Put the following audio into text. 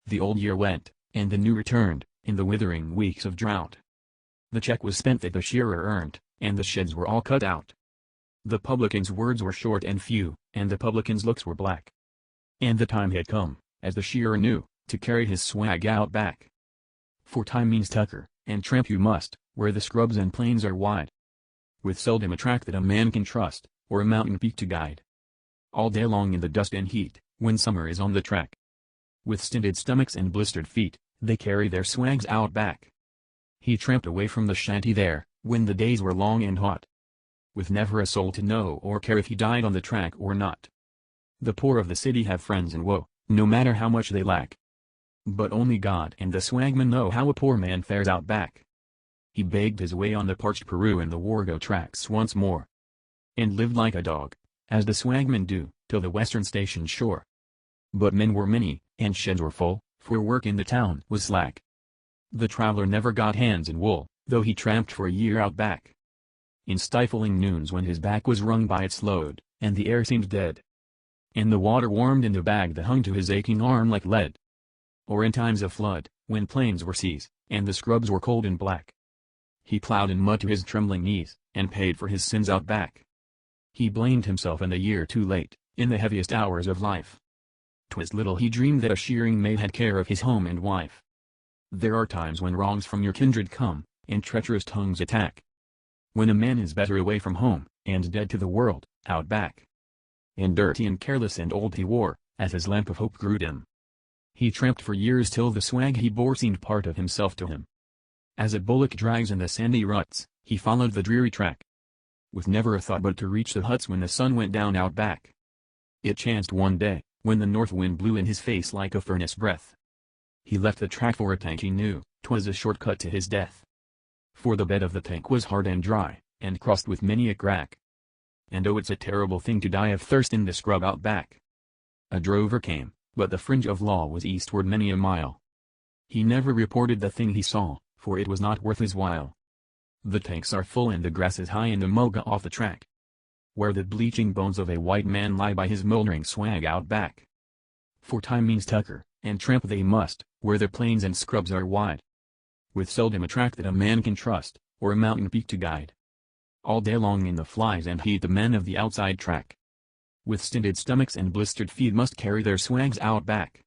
The old year went, and the new returned, in the withering weeks of drought. The check was spent that the shearer earned, and the sheds were all cut out. The publican's words were short and few, and the publican's looks were black. And the time had come, as the shearer knew, to carry his swag out back. For time means tucker, and tramp you must, where the scrubs and plains are wide. With seldom a track that a man can trust, or a mountain peak to guide. All day long in the dust and heat, when summer is on the track. With stinted stomachs and blistered feet, they carry their swags out back. He tramped away from the shanty there, when the days were long and hot. With never a soul to know or care if he died on the track or not. The poor of the city have friends in woe, no matter how much they lack. But only God and the swagman know how a poor man fares out back. He begged his way on the parched Peru and the Wargo tracks once more. And lived like a dog, as the swagmen do, till the western station shore. But men were many, and sheds were full, for work in the town was slack. The traveler never got hands in wool, though he tramped for a year out back. In stifling noons when his back was wrung by its load, and the air seemed dead. And the water warmed in the bag that hung to his aching arm like lead. Or in times of flood, when plains were seas, and the scrubs were cold and black. He plowed in mud to his trembling knees, and paid for his sins out back. He blamed himself and the year too late, in the heaviest hours of life. 'Twas little he dreamed that a shearing maid had care of his home and wife. There are times when wrongs from your kindred come, and treacherous tongues attack. When a man is better away from home, and dead to the world, out back. And dirty and careless and old he wore, as his lamp of hope grew dim. He tramped for years till the swag he bore seemed part of himself to him. As a bullock drags in the sandy ruts, he followed the dreary track. With never a thought but to reach the huts when the sun went down out back. It chanced one day, when the north wind blew in his face like a furnace breath. He left the track for a tank he knew, 'twas a short cut to his death. For the bed of the tank was hard and dry, and crossed with many a crack. And oh, it's a terrible thing to die of thirst in the scrub out back. A drover came, but the fringe of law was eastward many a mile. He never reported the thing he saw, for it was not worth his while. The tanks are full and the grass is high in the mulga off the track. Where the bleaching bones of a white man lie by his moldering swag out back. For time means tucker, and tramp they must, where the plains and scrubs are wide. With seldom a track that a man can trust, or a mountain peak to guide. All day long in the flies and heat the men of the outside track. With stinted stomachs and blistered feet must carry their swags out back.